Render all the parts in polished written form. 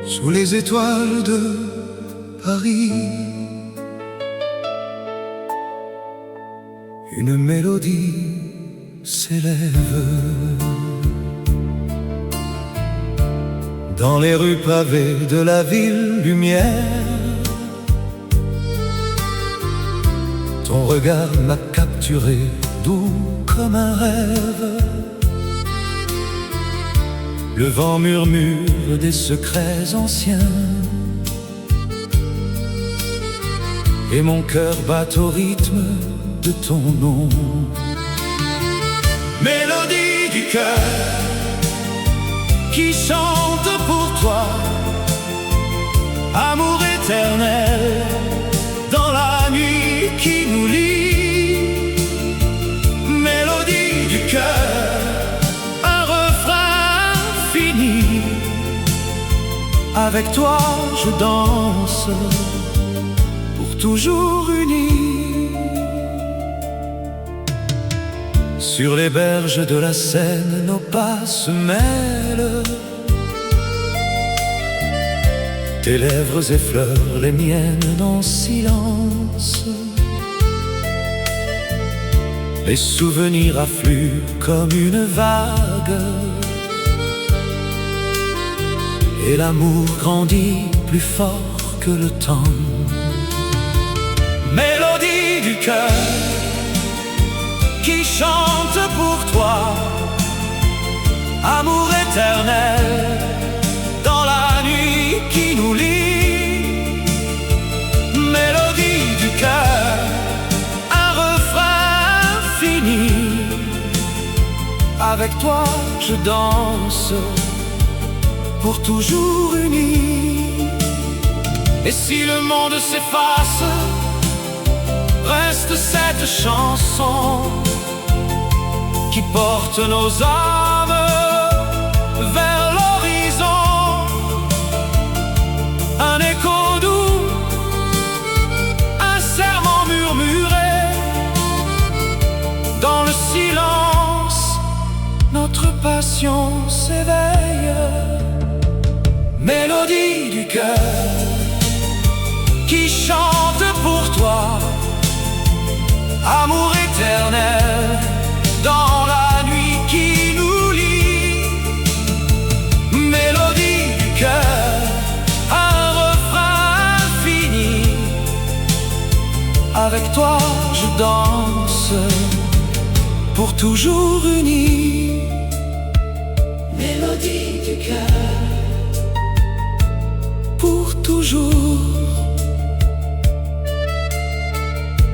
sous les étoiles de Paris. Une mélodie s'élève dans les rues pavées de la ville lumière. Ton regard m'a capturé, doux comme un rêve. Le vent murmure des secrets anciens, et mon cœur bat au rythme de ton nom. Mélodie du cœur qui chante pour toi, amour éternel dans la nuit qui nous lie. Mélodie du cœur, un refrain fini. Avec toi je danse, pour toujours unis. Sur les berges de la Seine, nos pas se mêlent. Tes lèvres effleurent les miennes en silence. Les souvenirs affluent comme une vague, et l'amour grandit plus fort que le temps. Mélodie du cœur qui chante pour toi, amour éternel dans la nuit qui nous lie. Mélodie du cœur, un refrain fini. Avec toi je danse, pour toujours unis. Et si le monde s'efface, reste cette chanson qui porte nos âmes vers l'horizon. Un écho doux, un serment murmuré. Dans le silence, notre passion s'éveille. Mélodie du cœur qui chante pour toi, amour éternel dans la nuit qui nous lie. Mélodie du cœur, un refrain fini. Avec toi je danse, pour toujours unis. Mélodie du cœur, pour toujours,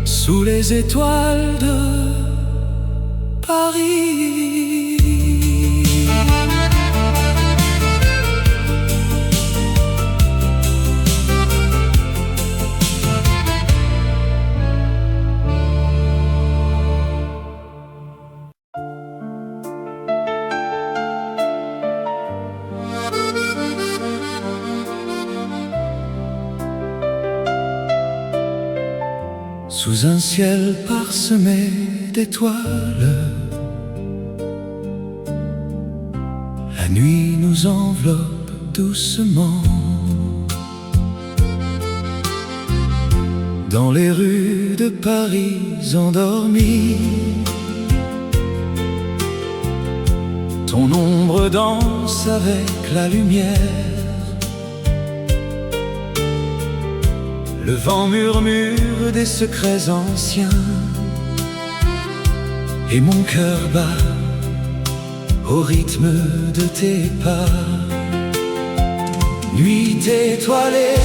sous les étoiles de Paris. Sous un ciel parsemé d'étoiles, la nuit nous enveloppe doucement. Dans les rues de Paris endormies, ton ombre danse avec la lumière. Le vent murmure des secrets anciens, et mon cœur bat au rythme de tes pas. Nuit étoilée,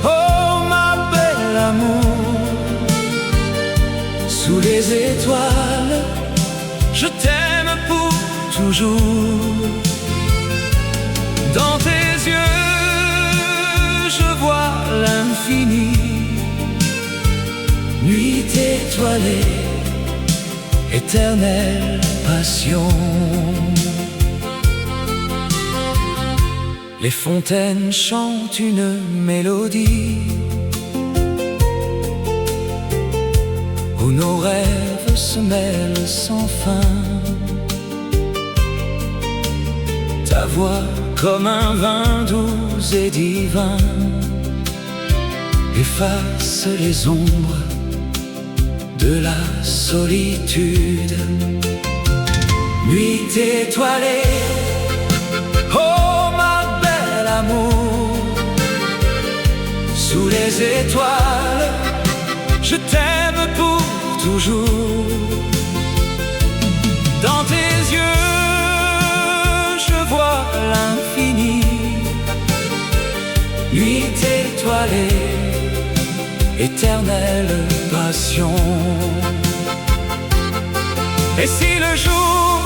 oh ma belle amour, sous les étoiles, je t'aime pour toujours. Dans tes yeux je vois l'infini. Nuit étoilée, éternelle passion. Les fontaines chantent une mélodie où nos rêves se mêlent sans fin. Ta voix comme un vin doux et divin, efface les ombres de la solitude. Nuit étoilée, oh ma belle amour, sous les étoiles, je t'aime pour toujours. Dans tes yeux, je vois l'infini. Nuit étoilée, éternelle passion. Et si le jour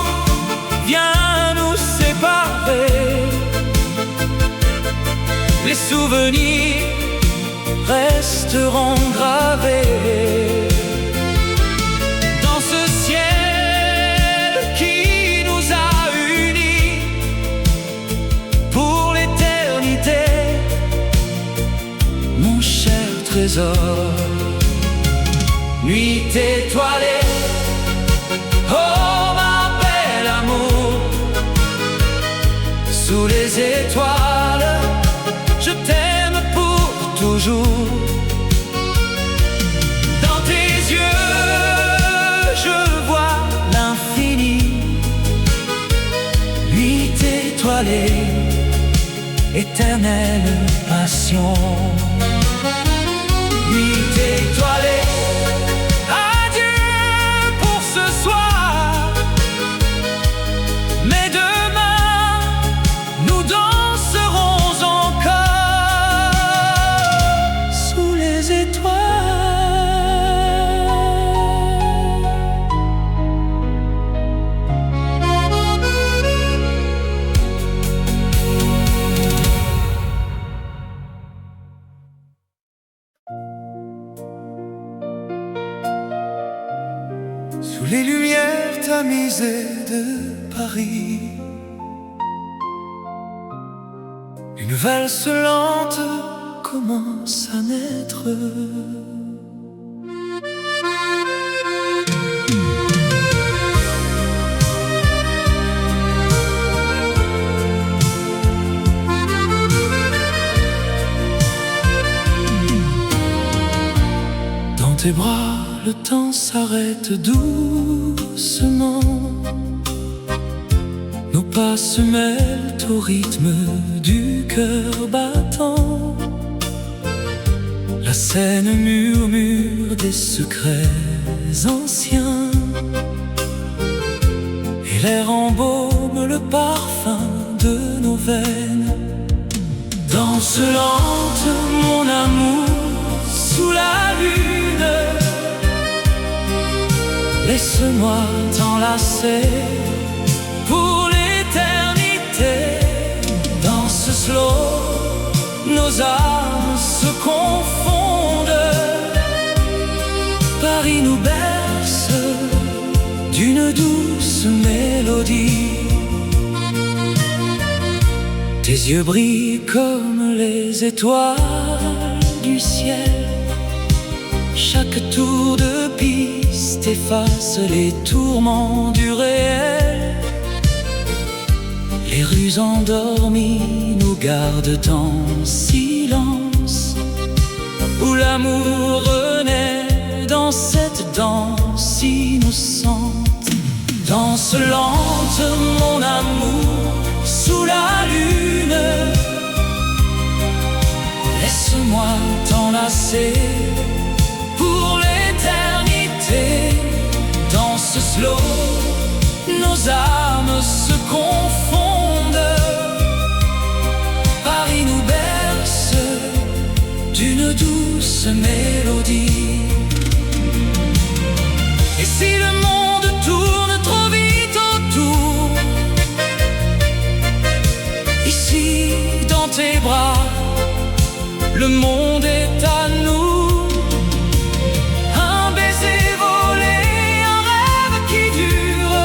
vient nous séparer, les souvenirs resteront gravés dans ce ciel qui nous a unis pour l'éternité, mon cher trésor. Nuit étoilée, oh ma belle amour, sous les étoiles, je t'aime pour toujours. Dans tes yeux, je vois l'infini. Nuit étoilée, éternelle passion. Nuit étoilée, adieu pour ce soir, mais demain nous danserons encore sous les étoiles. Sous les lumières tamisées de Paris, une valse lente commence à naître. Dans tes bras, le temps s'arrête doucement. Nos pas se mêlent au rythme du cœur battant. La scène murmure des secrets anciens, et l'air embaume le parfum de nos veines. Danse lente, mon amour, sous la lune. Laisse-moi t'enlacer pour l'éternité. Dans ce slow, nos âmes se confondent. Paris nous berce d'une douce mélodie. Tes yeux brillent comme les étoiles du ciel. Chaque tour de piste efface les tourments du réel. Les rues endormies nous gardent en silence, où l'amour renaît dans cette danse innocente. Danse lente, mon amour, sous la lune. Laisse-moi t'enlacer pour l'éternité. Dans ce slow, nos âmes se confondent. Paris nous berce d'une douce mélodie. Et si le monde tourne trop vite autour, ici dans tes bras, le monde est à nous. Un baiser volé, un rêve qui dure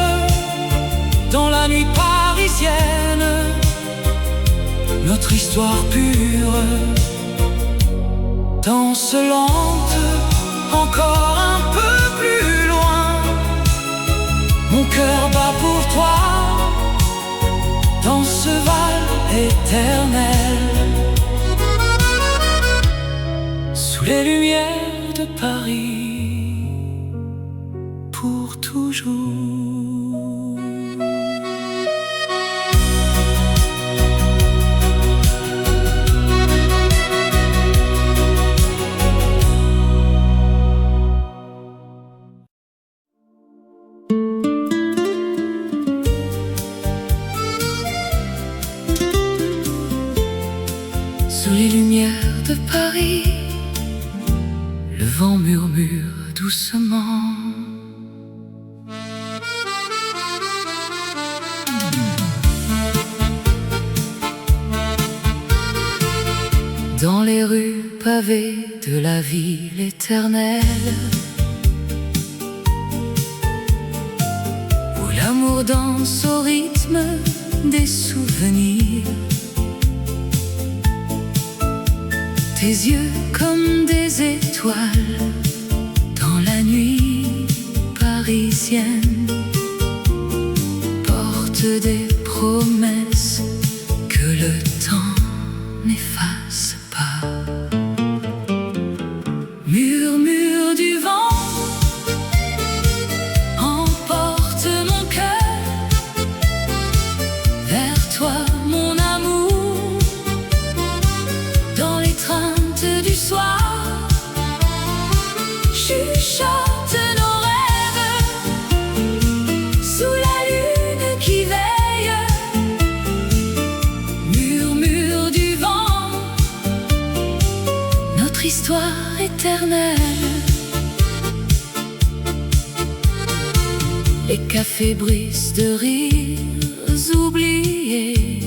dans la nuit parisienne, notre histoire pure. Danse lente, encore un peu plus loin. Mon cœur bat pour toi dans ce val Paris pour toujours. Sous les lumières de Paris, le vent murmure doucement. Dans les rues pavées de la ville éternelle, où l'amour danse au rythme des souvenirs. Tes yeux comme des étoiles dans la nuit parisienne portent des promesses que le temps n'efface pas. Murmure du vent emporte mon cœur vers toi, mon amour, dans l'étreinte du soir. Chuchote nos rêves sous la lune qui veille. Murmure du vent, notre histoire éternelle. Les cafés brisent de rires oubliés,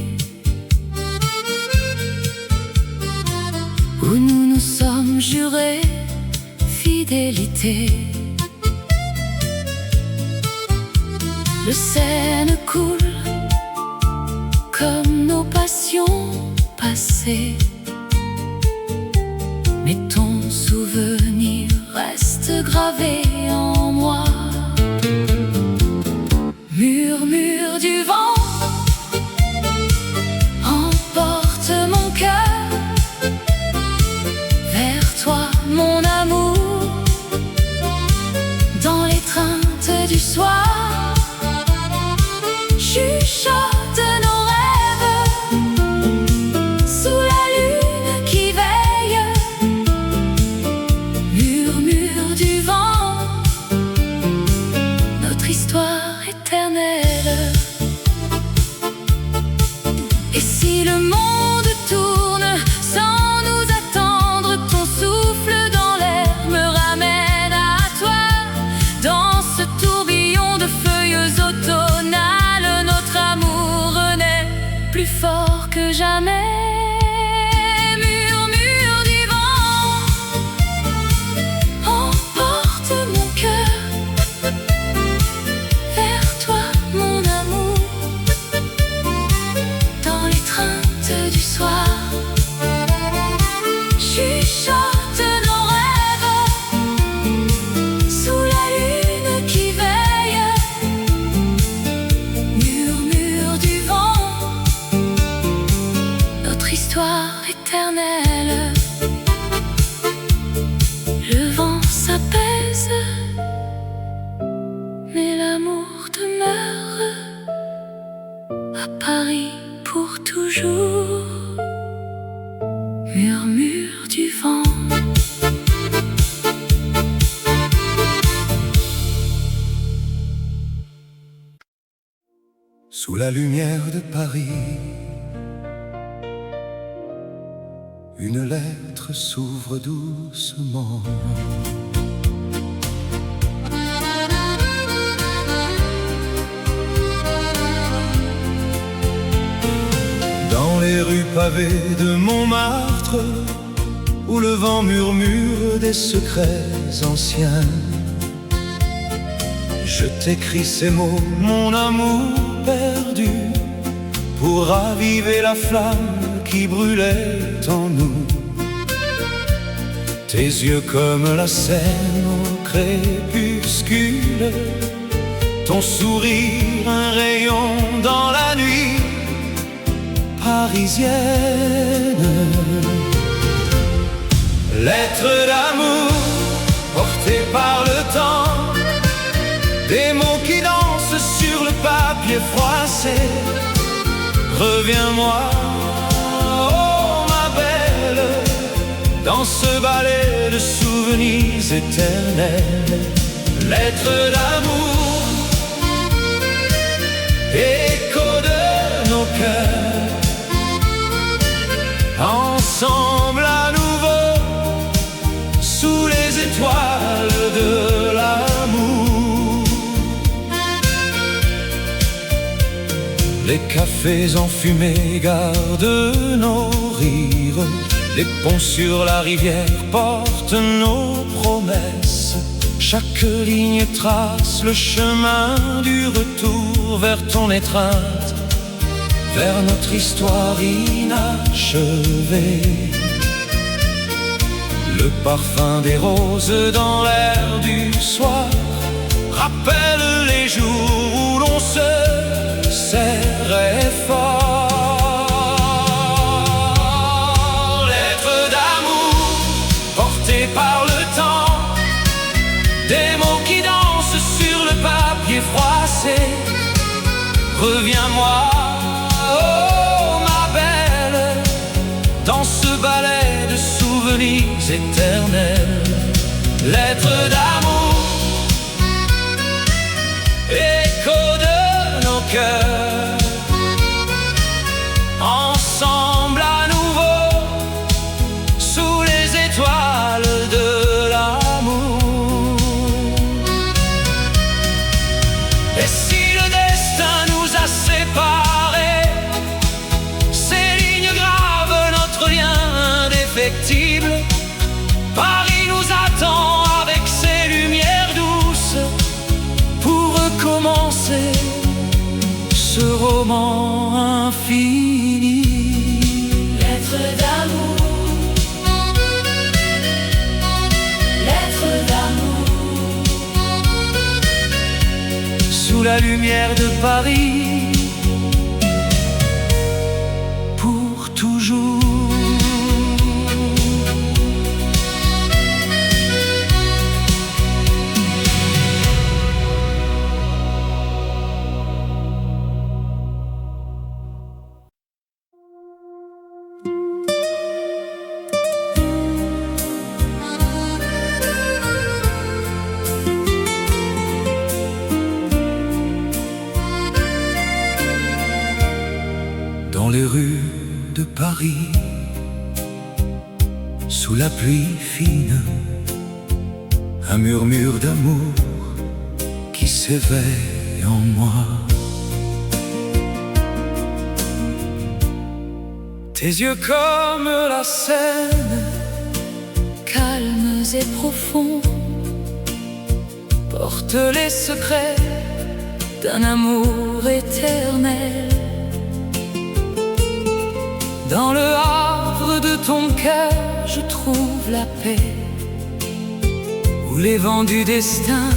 où nous nous sommes jurés fidélité. Le Seine coule comme nos passions passées, mais ton souvenir reste gravé en moi. Murmure du vent emporte mon cœur vers toi, mon amour, dans l'étreinte du soir. Chuchote nos rêves sous la lune qui veille. Murmure du vent, notre histoire éternelle. Et si le monde tourne sans nous attendre, ton souffle dans l'air me ramène à toi. Dans ce tourbillon de feuilles automnales, notre amour renaît plus fort que jamais. Murmure du vent emporte mon cœur vers toi, mon amour, dans l'étreinte du soir. Chuchote nos rêves sous la lune qui veille. Murmure du vent, notre histoire éternelle. Le vent s'apaise, mais l'amour demeure à Paris pour toujours. Murmure du vent. Sous la lumière de Paris, une lettre s'ouvre doucement. Dans les rues pavées de Montmartre, où le vent murmure des secrets anciens, je t'écris ces mots, mon amour perdu, pour raviver la flamme qui brûlait en nous. Tes yeux comme la Seine au crépuscule, ton sourire un rayon dans la nuit parisienne. Lettre d'amour froissée. Reviens-moi, oh ma belle, dans ce ballet de souvenirs éternels. Lettres d'amour, écho de nos cœurs, ensemble à nouveau, sous les étoiles de l'amour. Les cafés enfumés gardent nos rires, les ponts sur la rivière portent nos promesses. Chaque ligne trace le chemin du retour vers ton étreinte, vers notre histoire inachevée. Le parfum des roses dans l'air du soir rappelle les jours où l'on se serrait fort. Lettres d'amour portées par le temps, des mots qui dansent sur le papier froissé. Reviens-moi, oh ma belle, dans ce ballet de souvenirs éternels. Lettres d'amour, écho de nos cœurs, ensemble à nouveau, sous les étoiles de l'amour. Et si le destin nous a séparés, ces lignes gravent notre lien indéfectible. Paris nous attend avec ses lumières douces pour recommencer ce roman infini. Lettres d'amour, lettres d'amour, Sous la lumière de Paris, pour toujours. Dans les rues de Paris, sous la pluie fine, un murmure d'amour qui s'éveille en moi. Tes yeux comme la Seine, calmes et profonds, portent les secrets d'un amour éternel. Dans le havre de ton cœur, je trouve la paix, où les vents du destin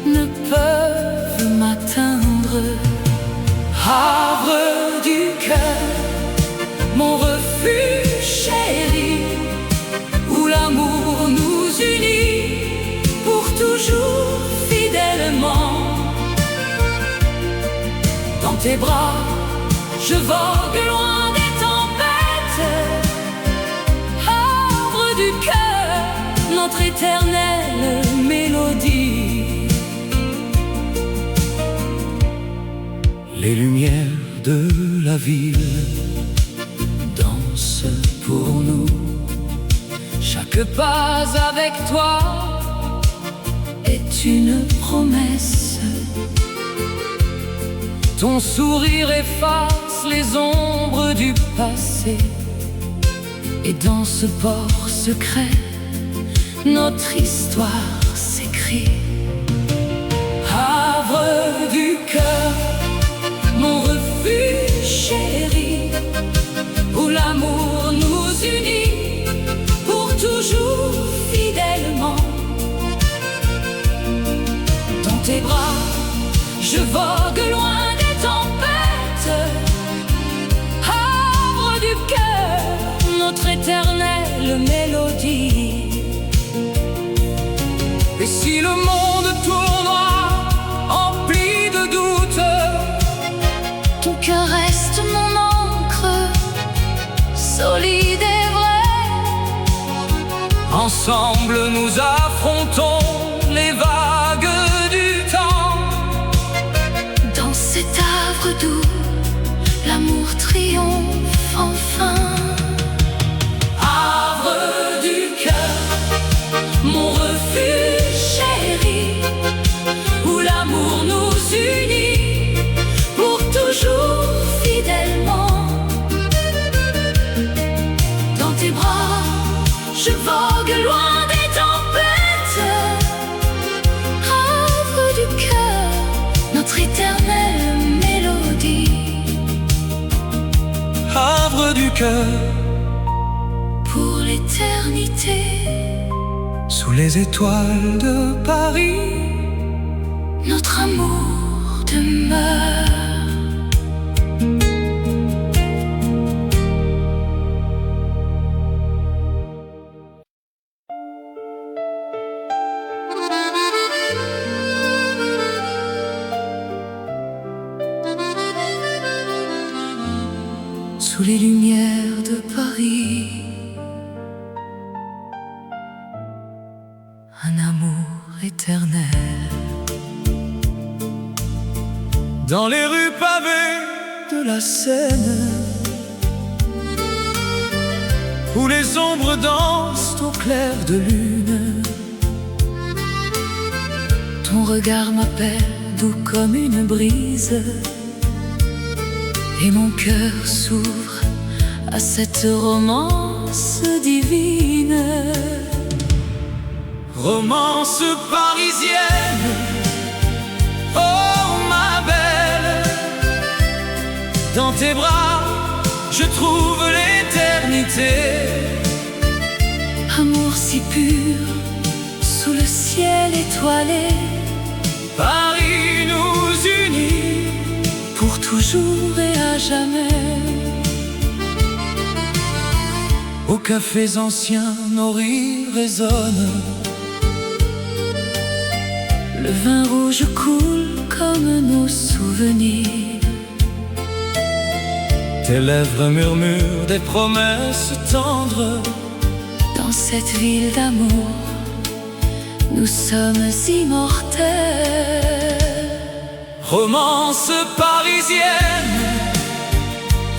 ne peuvent m'atteindre. Havre du cœur, Mon refuge chéri, où l'amour nous unit pour toujours fidèlement. Dans tes bras, je vogue loin des tempêtes. Havre du cœur, notre éternelle mélodie. les lumières de la ville dansent pour nous. Chaque pas avec toi est une promesse. Ton sourire efface les ombres du passé, et dans ce port secret, notre histoire s'écrit. Havre du cœur, mon refuge chéri, où l'amour nous unit pour toujours fidèlement. Dans tes bras, je vogue loin des tempêtes. Havre du cœur, notre éternelle mélodie. et si le monde tournera empli de doutes, Ensemble nous affrontons les vagues du temps. Dans cet havre doux, l'amour triomphe enfin. Havre du cœur, mon refuge chéri, où l'amour nous unit pour toujours fidèlement. Dans tes bras, je vogue loin des tempêtes. Havre du cœur, notre éternelle mélodie. Havre du cœur, pour l'éternité. sous les étoiles de Paris, notre amour demeure. Sous les lumières de Paris, un amour éternel. dans les rues pavées de la Seine, où les ombres dansent au clair de lune. Ton regard m'appelle doux comme une brise, et mon cœur s'ouvre à cette romance divine. Romance parisienne, oh ma belle, dans tes bras je trouve l'éternité. Amour si pur, sous le ciel étoilé, Paris nous unit pour toujours et à jamais. Aux cafés anciens, nos rires résonnent. Le vin rouge coule comme nos souvenirs. Tes lèvres murmurent des promesses tendres. Dans cette ville d'amour, nous sommes immortels. Romance parisienne,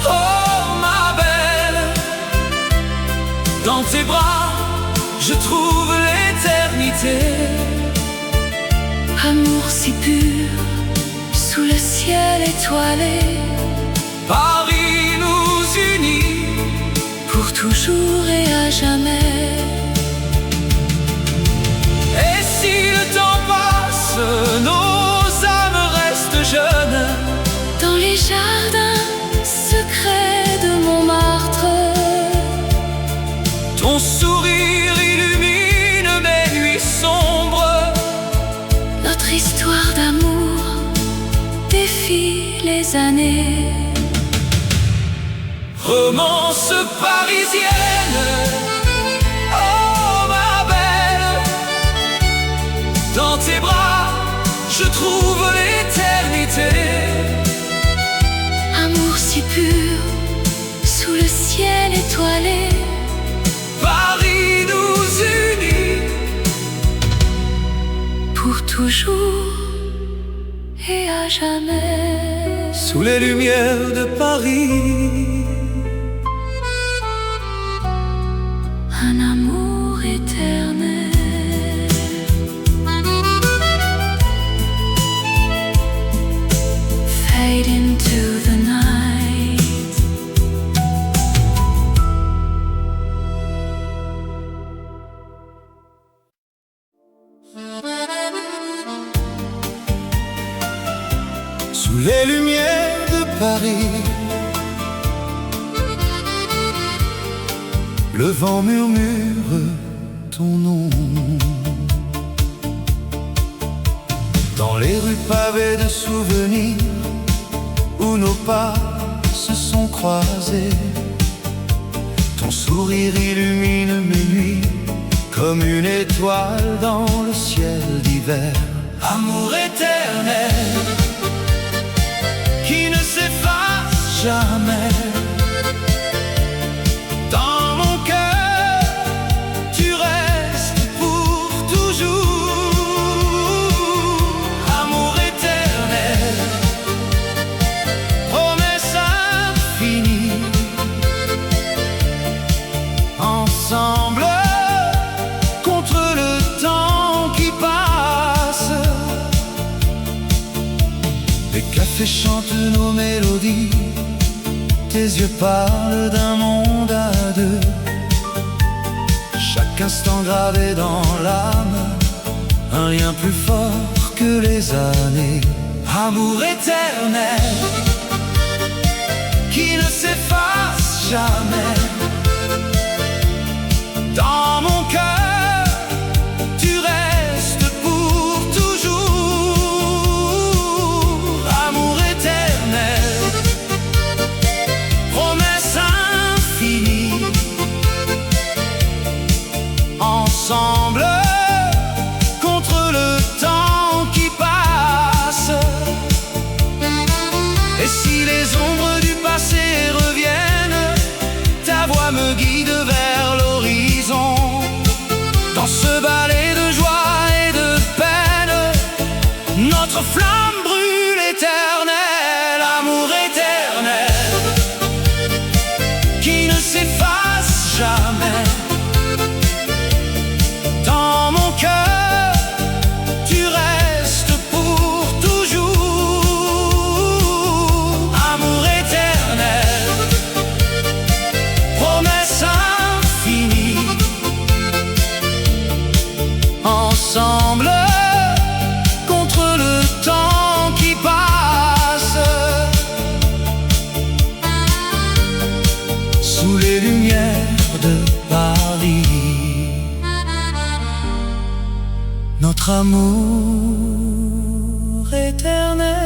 oh ma belle, dans tes bras je trouve l'éternité. Amour si pur, sous le ciel étoilé, Paris nous unit pour toujours et à jamais. Et si le temps passe, nos âmes restent jeunes. Dans les jardins secrets de Montmartre, Ton sourire illumine mes nuits sombres. notre histoire d'amour défie les années. Romance parisienne, oh ma belle, dans tes bras je trouve l'éternité. Amour si pur, sous le ciel étoilé, Paris nous unit pour toujours et à jamais. sous les lumières de Paris. Un amour éternel. Fade into the night. Sous les lumières de Paris, le vent murmure ton nom. Dans les rues pavées de souvenirs, où nos pas se sont croisés, ton sourire illumine mes nuits comme une étoile dans le ciel d'hiver. Amour éternel qui ne s'efface jamais. Dans mon cœur, tu restes nos mélodies. Tes yeux parlent d'un monde à deux, chaque instant gravé dans l'âme, un lien plus fort que les années. Amour éternel qui ne s'efface jamais. Dans mon cœur, tu restes pour toujours. Amour éternel, promesse infinie. Ensemble contre le temps qui passe. Et si les ombres du passé reviennent, ta voix me guide vers l'horizon. Dans ce ballet de joie et de peine, notre flamme brûle éternelle. Amour éternel qui ne s'efface jamais. Dans mon cœur, tu restes pour toujours. Amour éternel, promesse infinie. Ensemble contre le temps qui passe. Sous les lumières de Paris, notre amour éternel.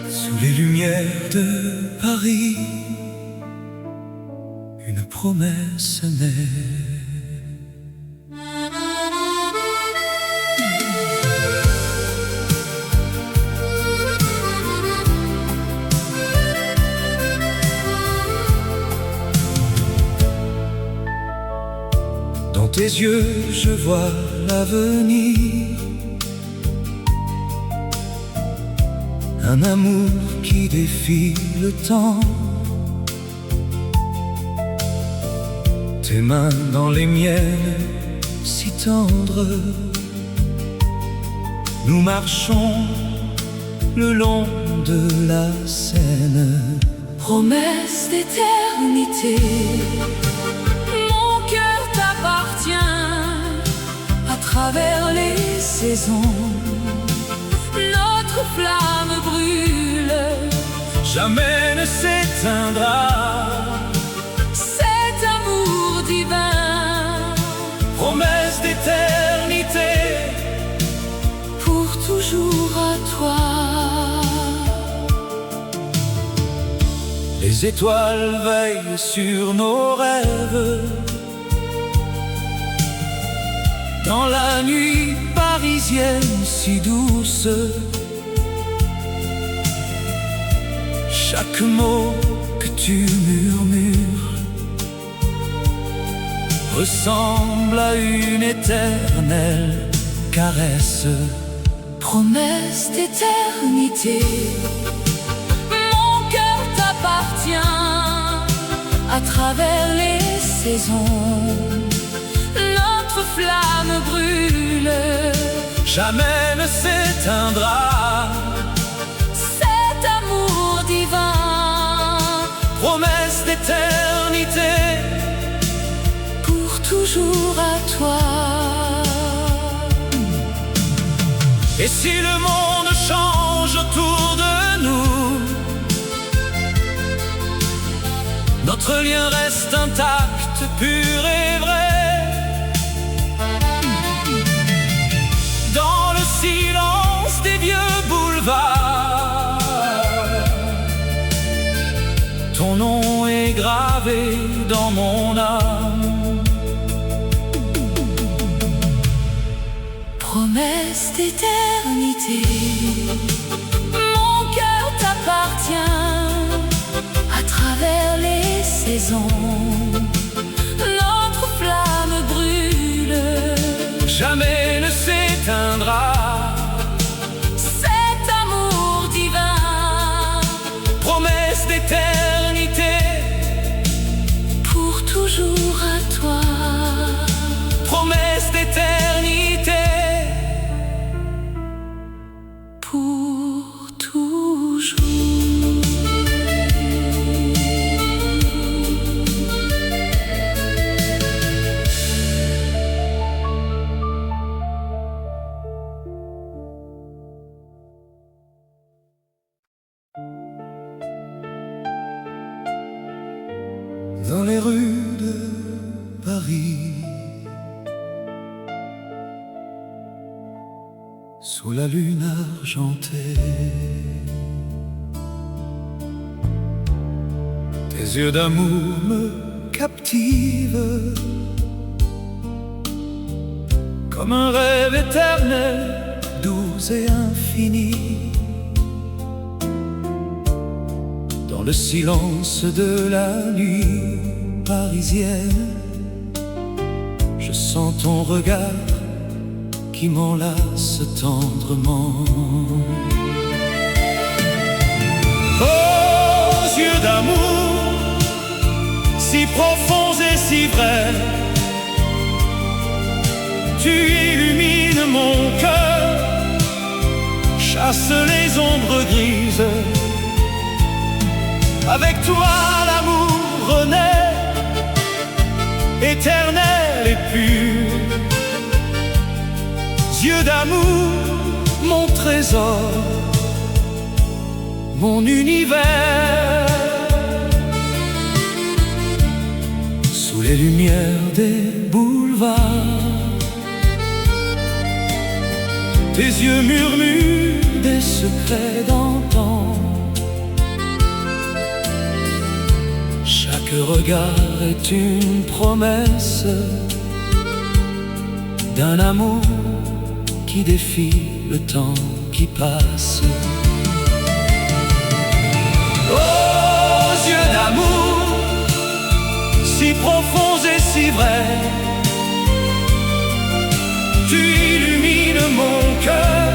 Sous les lumières de Paris, une promesse naît. Dans tes yeux, je vois l'avenir. Un amour qui défie le temps. Tes mains dans les miennes, si tendres. Nous marchons le long de la Seine. Promesse d'éternité, mon cœur t'appartient. À travers les saisons, notre flamme brûle, Jamais ne s'éteindra. cet amour divin. Promesse d'éternité, Pour toujours à toi. les étoiles veillent sur nos rêves. Dans la nuit parisienne si douce, chaque mot que tu murmures ressemble à une éternelle caresse. Promesse d'éternité, mon cœur t'appartient. À travers les saisons, notre flamme brûle, Jamais ne s'éteindra. cet amour divin. Promesse d'éternité, Pour toujours à toi. et si le monde change autour de nous, notre lien reste intact, pur et vrai. Dans le silence des vieux boulevards, ton nom est gravé dans mon âme. Promesse d'éternité, mon cœur t'appartient. À travers les saisons, notre flamme brûle, Jamais ne s'éteindra. cet dans les rues de Paris, sous la lune argentée. Tes yeux d'amour me captivent comme un rêve éternel, doux et infini. Dans le silence de la nuit parisienne, je sens ton regard qui m'enlace tendrement. Aux yeux d'amour, si profonds et si vrais, tu illumines mon cœur, chasse les ombres grises. Avec toi l'amour renaît, éternel et pur. Yeux d'amour, mon trésor, mon univers. Sous les lumières des boulevards, tes yeux murmurent des secrets d'antan. Chaque regard est une promesse d'un amour qui défie le temps qui passe. Aux yeux d'amour, si profonds et si vrais, tu illumines mon cœur,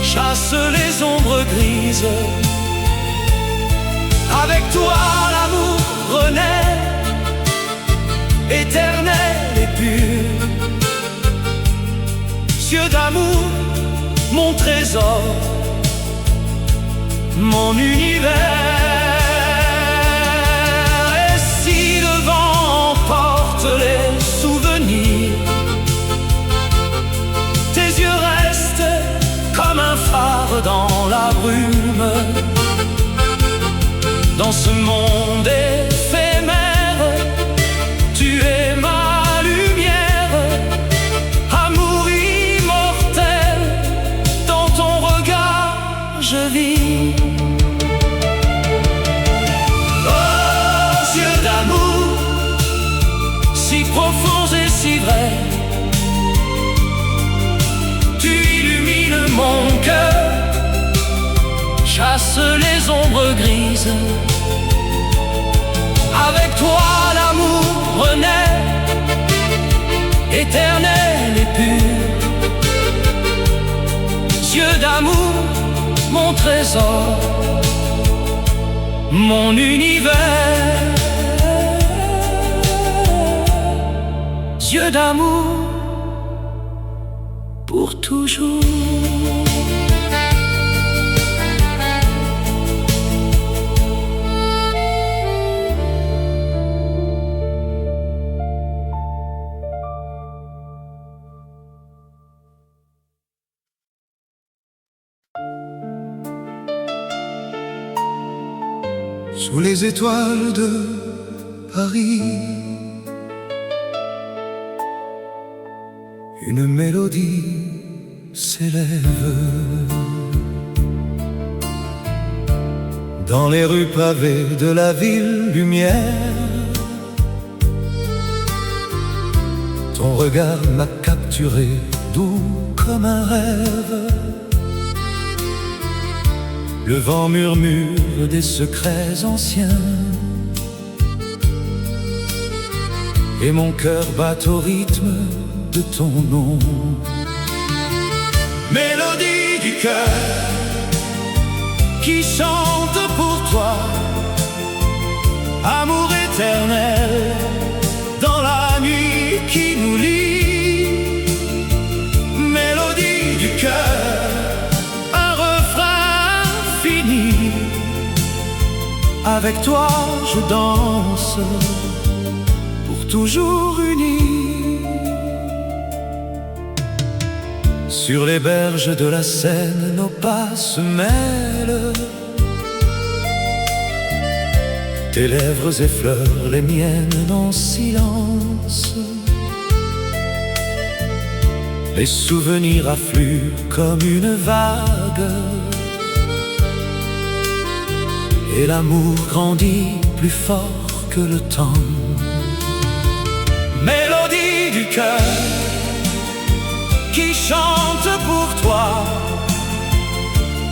chasse les ombres grises. Avec toi l'amour renaît, éternel et pur. Yeux d'amour, mon trésor, mon univers. Et si le vent emporte les souvenirs, tes yeux restent comme un phare dans la brume. Dans ce monde éphémère, tu es ma lumière, amour immortel, dans ton regard je vis. Aux yeux d'amour, si profonds et si vrais, tu illumines mon cœur, chasse les ombres grises. Avec toi l'amour renaît, éternel et pur. Yeux d'amour, mon trésor, mon univers. Yeux d'amour pour toujours. Sous les étoiles de Paris, une mélodie s'élève. Dans les rues pavées de la ville lumière, ton regard m'a capturé, doux comme un rêve. Le vent murmure des secrets anciens, et mon cœur bat au rythme de ton nom. Mélodie du cœur qui chante pour toi, amour éternel dans la nuit qui nous lie. Mélodie du cœur, un refrain fini. Avec toi je danse, pour toujours unis. Sur les berges de la Seine, nos pas se mêlent. Tes lèvres effleurent les miennes en silence. Les souvenirs affluent comme une vague, et l'amour grandit plus fort que le temps. Mélodie du cœur qui chante pour toi,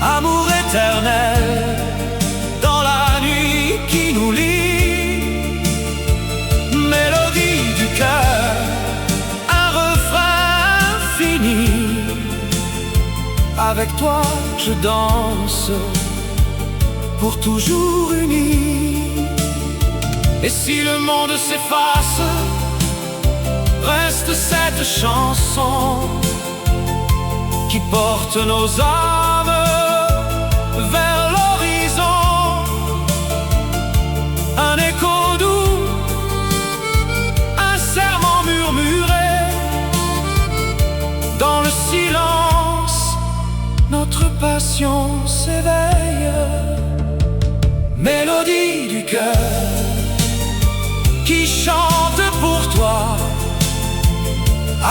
amour éternel dans la nuit qui nous lie. Mélodie du cœur, un refrain infini. Avec toi je danse, pour toujours unis. Et si le monde s'efface, reste cette chanson qui porte nos âmes vers l'horizon. Un écho doux, un serment murmuré. Dans le silence, notre passion s'éveille. Mélodie du cœur qui chante pour toi,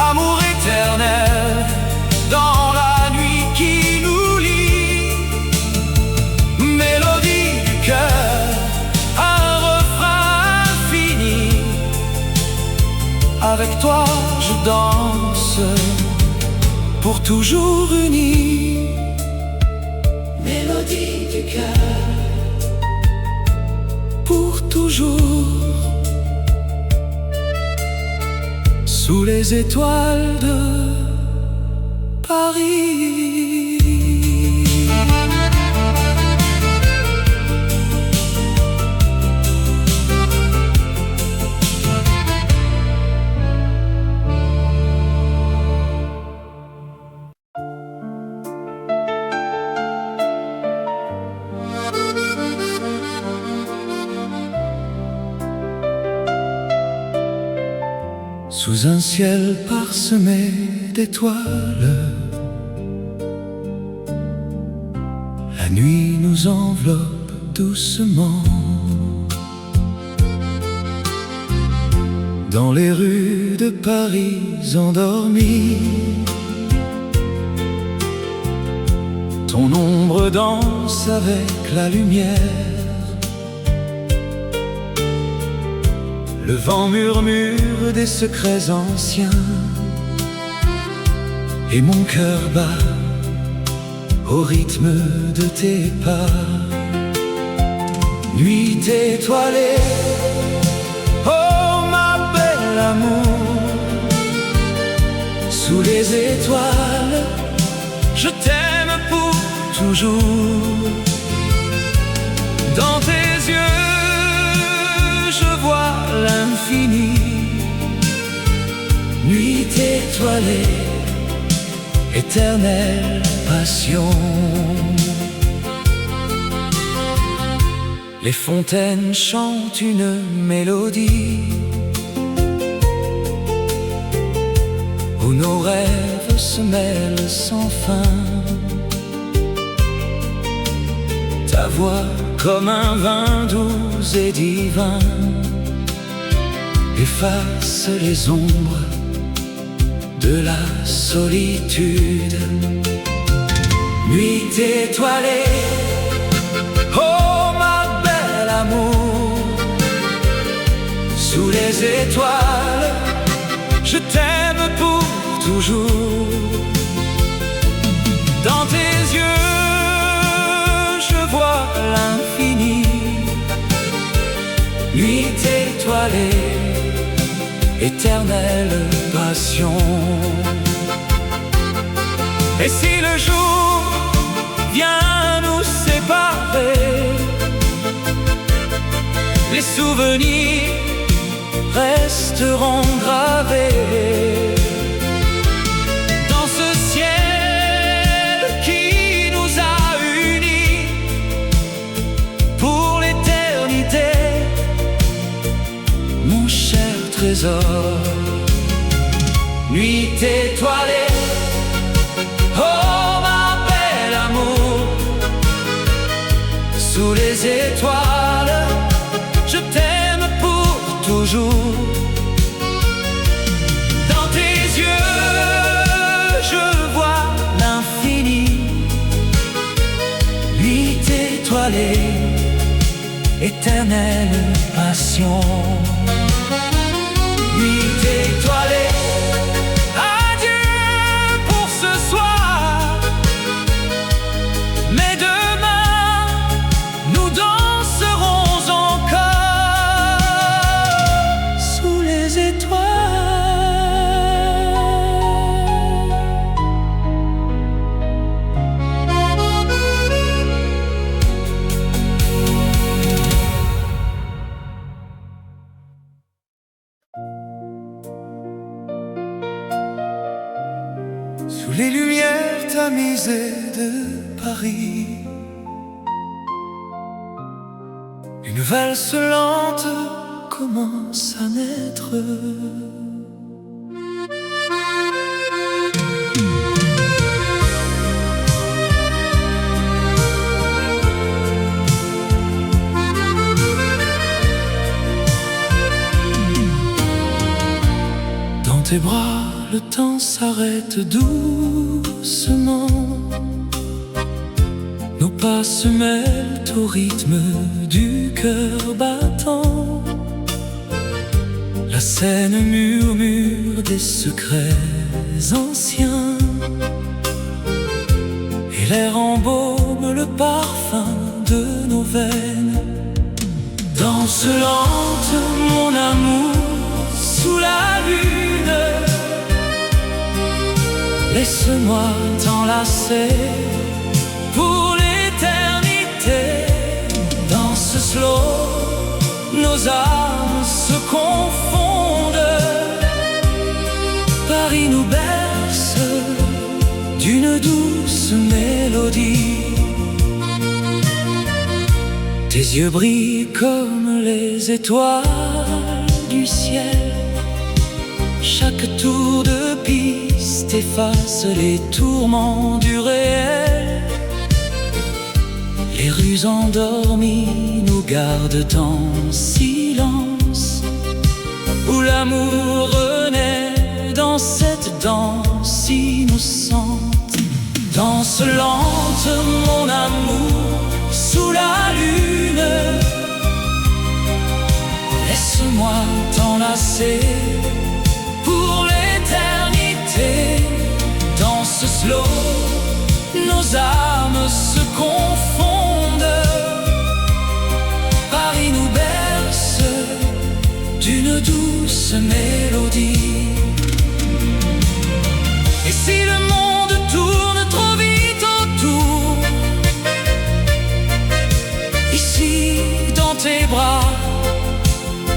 amour éternel dans la nuit qui nous lie. Mélodie du cœur, un refrain infini. Avec toi je danse, pour toujours unis. Mélodie du cœur, pour toujours. Sous les étoiles de Paris. Sous un ciel parsemé d'étoiles, la nuit nous enveloppe doucement. Dans les rues de Paris endormies, ton ombre danse avec la lumière. Le vent murmure des secrets anciens, et mon cœur bat au rythme de tes pas. Nuit étoilée, oh ma belle amour, sous les étoiles, je t'aime pour toujours. Dans tes yeux, je vois l'infini. Nuit étoilée, éternelle passion. Les fontaines chantent une mélodie où nos rêves se mêlent sans fin. Ta voix comme un vin doux et divin efface les ombres de la solitude. Nuit étoilée, oh ma belle amour, sous les étoiles, je t'aime pour toujours. Dans tes yeux, je vois l'infini. Nuit étoilée, éternelle passion. Et si le jour vient nous séparer, les souvenirs resteront gravés dans ce ciel qui nous a unis pour l'éternité, mon cher trésor. Nuit étoilée, oh ma belle amour, sous les étoiles, je t'aime pour toujours. Dans tes yeux, je vois l'infini, nuit étoilée, éternelle passion. Nuit étoilée, adieu pour ce soir, mais demain nous danserons encore sous les étoiles. Sous les lumières tamisées de Paris, une valse lente commence à naître. Dans tes bras, le temps s'arrête doucement. Nos pas se mêlent au rythme du cœur battant. La scène murmure des secrets anciens, et l'air embaume le parfum de nos veines. Danse lente, mon amour, sous la lune. Laisse-moi t'enlacer pour l'éternité. Dans ce slow, nos âmes se confondent. Paris nous berce d'une douce mélodie. Tes yeux brillent comme les étoiles du ciel. Chaque tour de piste efface les tourments du réel. Les rues endormies nous gardent en silence, où l'amour renaît dans cette danse innocente. Danse lente, mon amour, sous la lune. Laisse-moi t'enlacer pour l'éternité. Dans ce slow, nos âmes se confondent. Paris nous berce d'une douce mélodie. Et si le monde tourne trop vite autour, ici dans tes bras,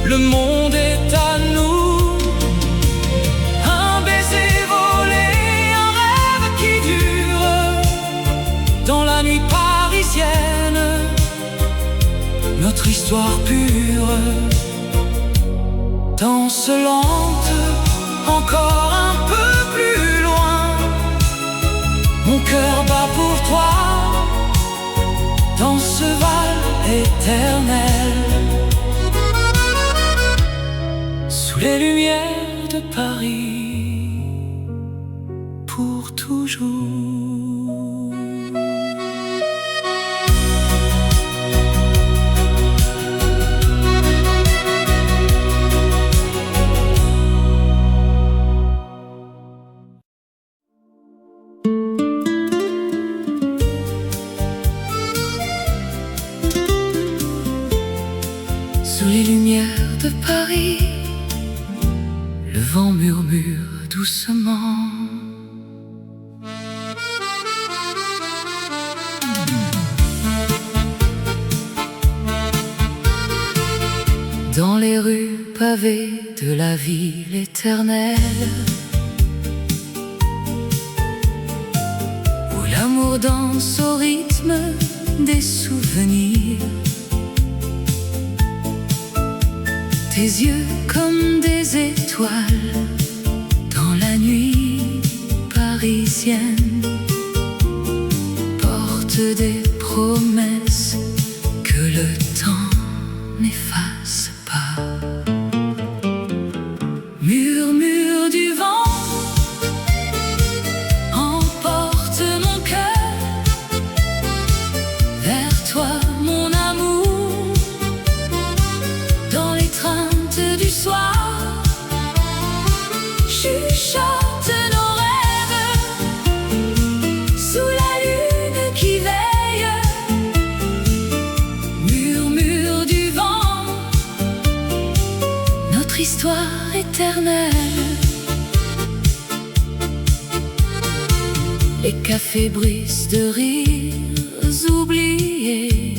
le monde est à nous. Un baiser volé, un rêve qui dure. Dans la nuit parisienne, notre histoire pure. Danse lente, encore un peu plus loin. Mon cœur bat pour toi, dans ce val éternel. Sous les lumières de Paris, pour toujours. Sous les lumières de Paris, le vent murmure doucement. Dans les rues pavées de la ville éternelle, où l'amour danse au rythme des souvenirs. Tes yeux comme des étoiles dans la nuit parisienne portent des promesses que le temps n'efface. histoire éternelle. Les cafés brisent de rires oubliés,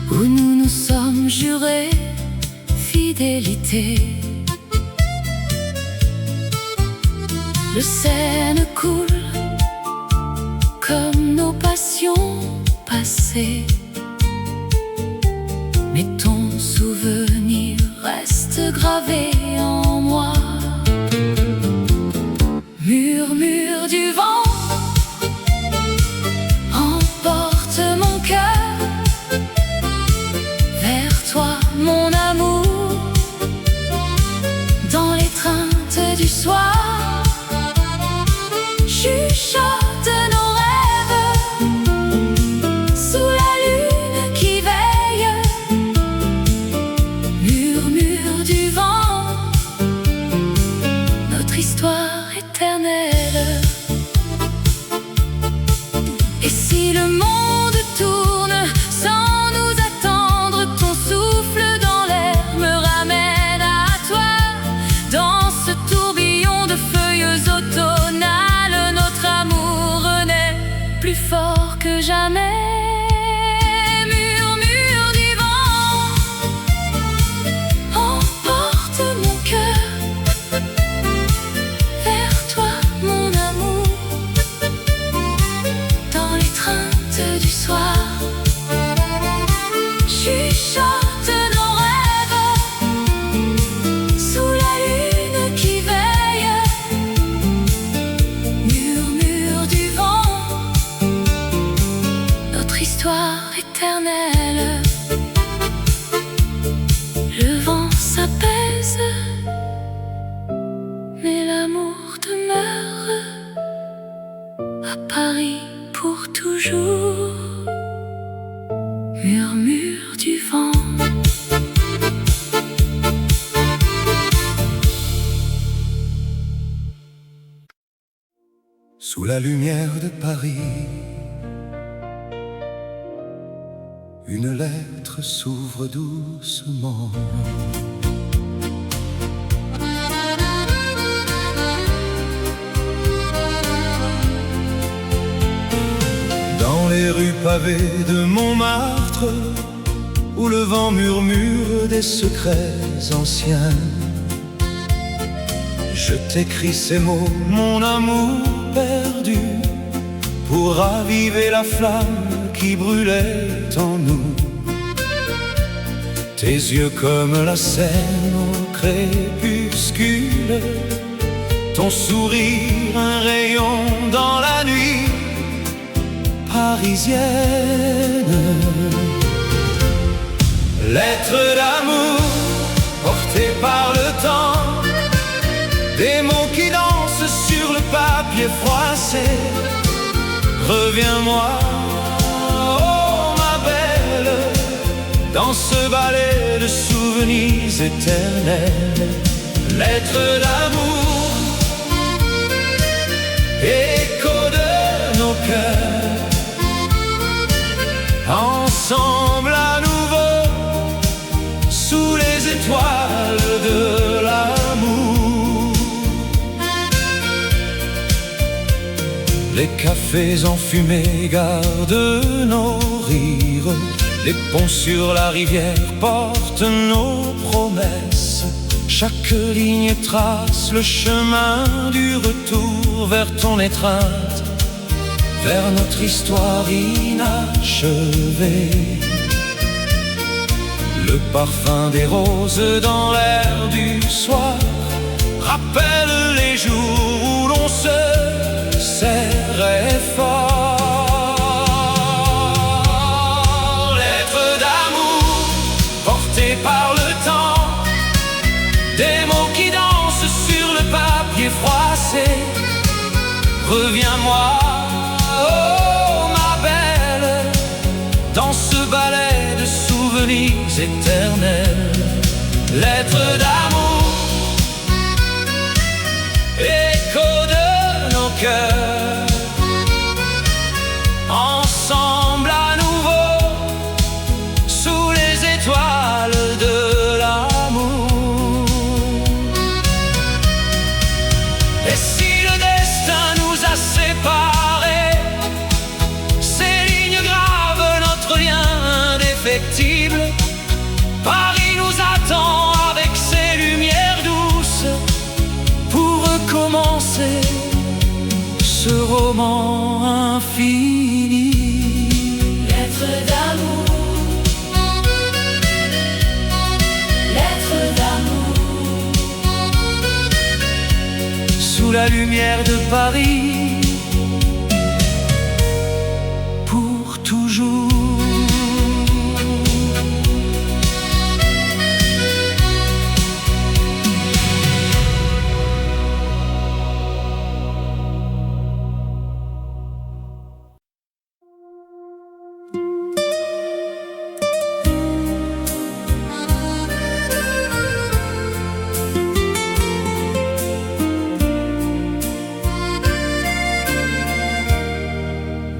où nous nous sommes jurés fidélité. Le Seine coule comme nos passions passées, mais ton souvenir reste gravé en moi. Murmure du vent emporte mon cœur vers toi, mon amour, dans l'étreinte du soir. Chuchote nos rêves sous la lune qui veille. Murmure du vent, notre histoire éternelle. Et si le monde tourne sans nous attendre, ton souffle dans l'air me ramène à toi. Dans ce tourbillon de feuilles automnales, notre amour renaît plus fort que jamais. Murmure du vent emporte mon cœur vers toi, mon amour, dans l'étreinte du soir. Chuchote nos rêves sous la lune qui veille. Murmure du vent, notre histoire éternelle. Le vent s'apaise, mais l'amour demeure à Paris pour toujours. Murmure du vent. Sous la lumière de Paris, une lettre s'ouvre doucement. Dans les rues pavées de Montmartre, où le vent murmure des secrets anciens, je t'écris ces mots, mon amour perdu, pour raviver la flamme qui brûlait en nous. Tes yeux comme la Seine au crépuscule, ton sourire un rayon dans la nuit parisienne. Lettre d'amour portée par le temps, des mots qui dansent sur le papier froissé. Reviens-moi, oh ma belle, dans ce ballet de souvenirs éternels. Lettre d'amour, écho de nos cœurs, ensemble à nouveau, sous les étoiles de l'amour. Les cafés enfumés gardent nos rires, les ponts sur la rivière portent nos promesses. Chaque ligne trace le chemin du retour vers ton étreinte, vers notre histoire inachevée. Le parfum des roses dans l'air du soir rappelle les jours où l'on se serrait fort. Lettre d'amour portée par le temps, des mots qui dansent sur le papier froissé. Reviens-moi, oh ma belle, dans ce ballet de souvenirs éternels. Lettre d'amour, écho de nos cœurs, ensemble à nouveau, sous les étoiles temps infini. Lettre d'amour, lettre d'amour. Sous la lumière de Paris, pour toujours.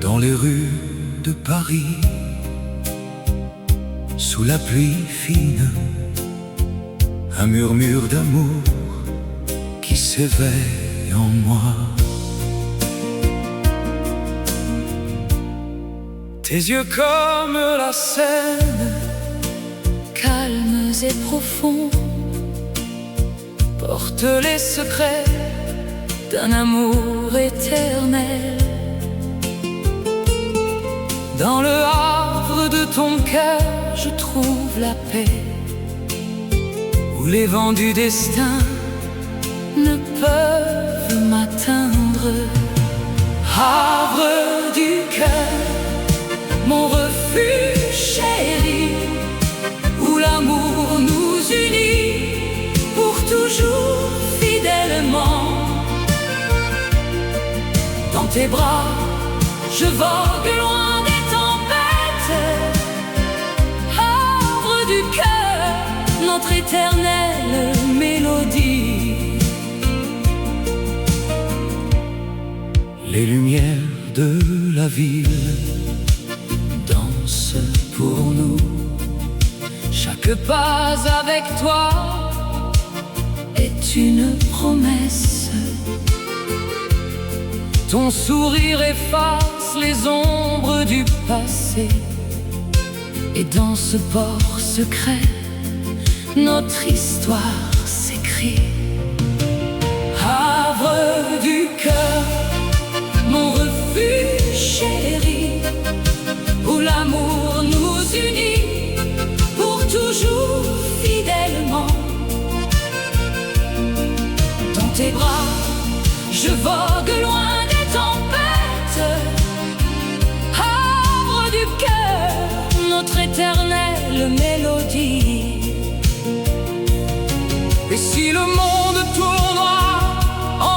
Dans les rues de Paris, sous la pluie fine, un murmure d'amour qui s'éveille en moi. Tes yeux comme la Seine, Calmes et profonds, portent les secrets d'un amour éternel. Dans le havre de ton cœur, je trouve la paix, où les vents du destin Ne peuvent m'atteindre. Havre du cœur, Mon refuge chéri, où l'amour nous unit pour toujours fidèlement. Dans tes bras, Je vogue loin des tempêtes. Havre du cœur, notre éternelle mélodie. les lumières de la ville dansent pour nous. Chaque pas avec toi est une promesse. Ton sourire efface les ombres du passé, Et dans ce port secret, notre histoire s'écrit. havre du cœur, Mon refuge chéri, où l'amour nous unit pour toujours fidèlement. dans tes bras, Je vogue loin des tempêtes. Havre du cœur, notre éternelle mélodie. et si le monde tournera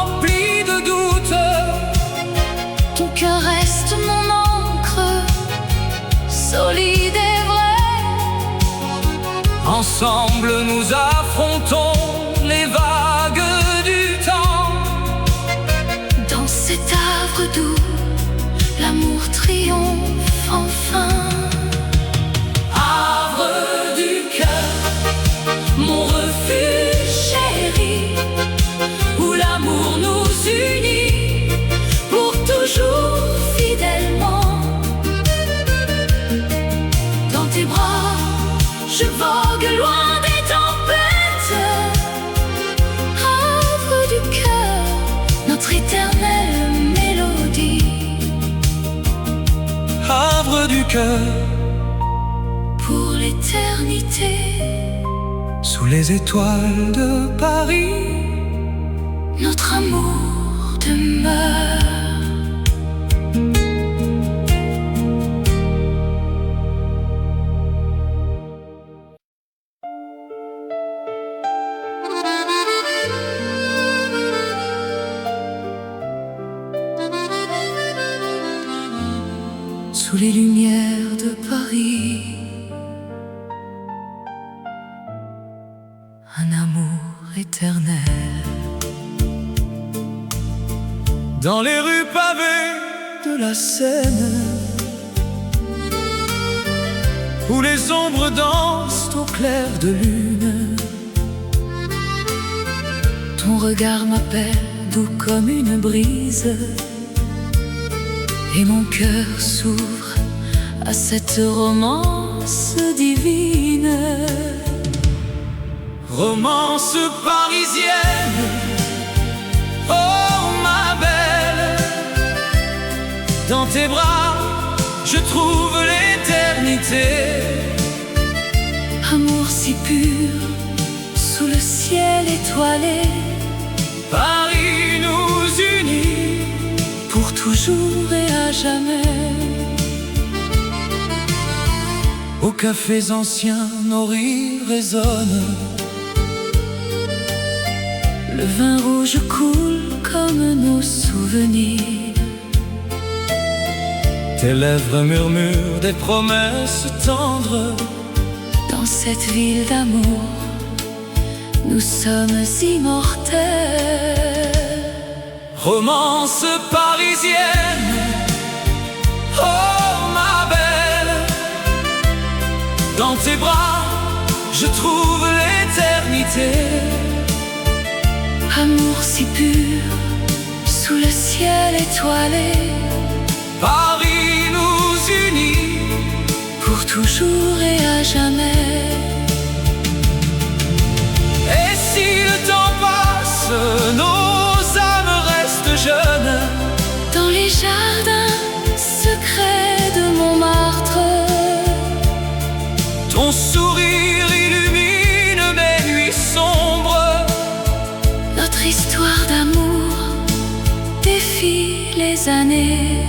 empli de doutes, Ton cœur reste mon encre, solide et vrai. ensemble nous affrontons les vagues du temps. Dans cet havre doux, l'amour triomphe enfin. Havre du cœur, Mon refuge chéri, où l'amour nous unit pour toujours fidèlement. Dans tes bras, je vogue loin des tempêtes. Havre du cœur, notre éternelle mélodie. havre du cœur, Pour l'éternité, sous les étoiles de Paris, notre amour demeure. sous les lumières de Paris, Un amour éternel. dans les rues pavées de la Seine, où les ombres dansent au clair de lune. Ton regard m'appelle doux comme une brise, et mon cœur s'ouvre à cette romance divine. Romance parisienne, oh ma belle, Dans tes bras, je trouve l'éternité. Amour si pur, sous le ciel étoilé, Paris nous unit pour toujours et à jamais. Aux cafés anciens, nos rires résonnent. Le vin rouge coule comme nos souvenirs. Tes lèvres murmurent des promesses tendres. Dans cette ville d'amour, nous sommes immortels. Romance parisienne, oh ma belle. Dans tes bras, je trouve l'éternité. Amour si pur, sous le ciel étoilé, Paris nous unit pour toujours et à jamais. Et si le temps passe, nos âmes restent jeunes. Dans les jardins secrets de Montmartre, Ton sourire illumine mes nuits sombres. notre histoire d'amour défie les années.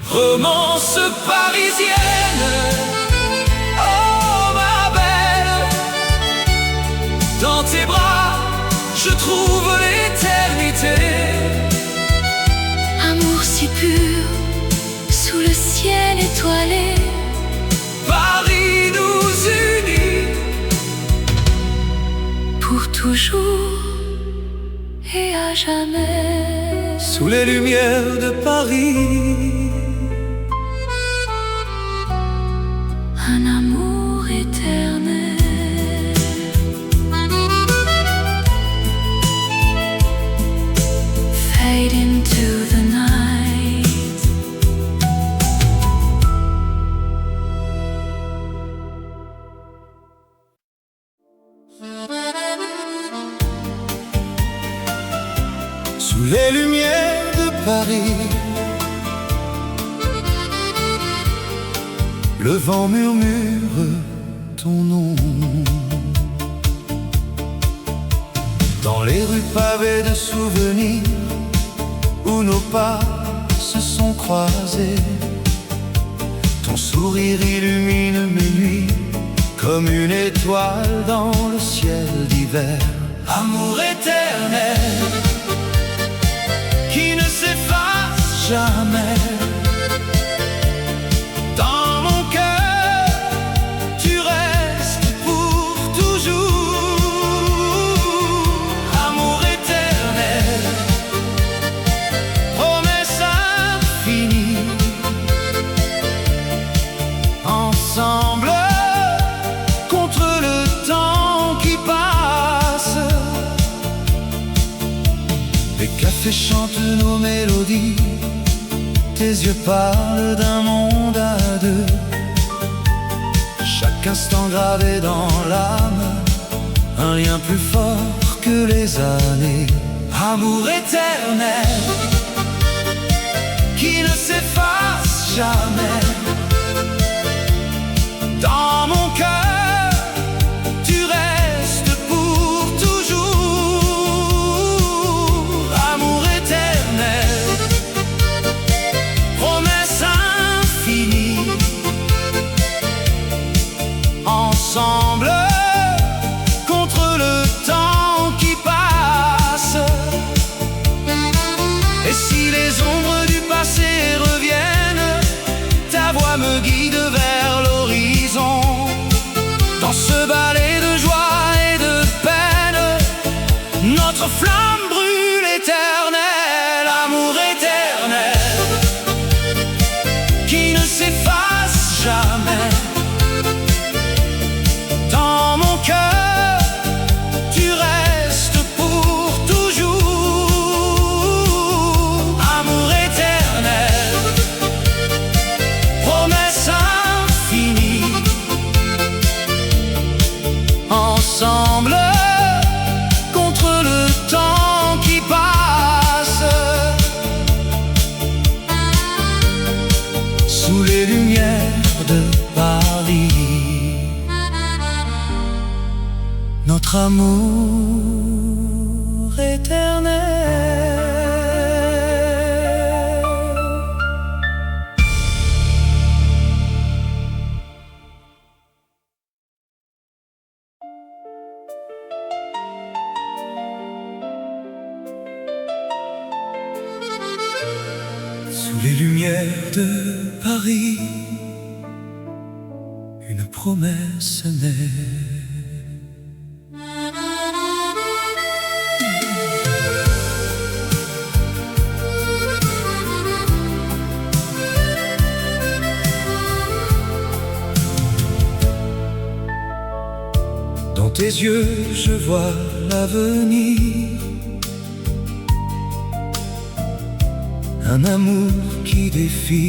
Romance parisienne, oh ma belle. Dans tes bras, je trouve l'éternité. Amour si pur, sous le ciel étoilé, Paris nous unit pour toujours et à jamais. sous les lumières de Paris. Un amour éternel. Fade into the night. Sous les lumières de Paris, le vent murmure ton nom. Dans les rues pavées de souvenirs, où nos pas se sont croisés, ton sourire illumine mes nuits, comme une étoile dans le ciel d'hiver. Amour éternel, qui ne s'efface jamais. Dans mon cœur, tu restes pour toujours. Amour éternel, promesse infinie. Ensemble, contre le temps qui passe. Les cafés chantent nos mélodies. Tes yeux parlent d'un monde à deux. Chaque instant gravé dans l'âme, un lien plus fort que les années. Amour éternel, qui ne s'efface jamais. Dans mon cœur, tu restes pour toujours. Amour éternel, promesse infinie. Ensemble, contre le temps qui passe. Et si les ombres du passé reviennent, ta notre amour éternel. Sous les lumières de Paris, une promesse naît. Dans tes yeux, je vois l'avenir, un amour qui défie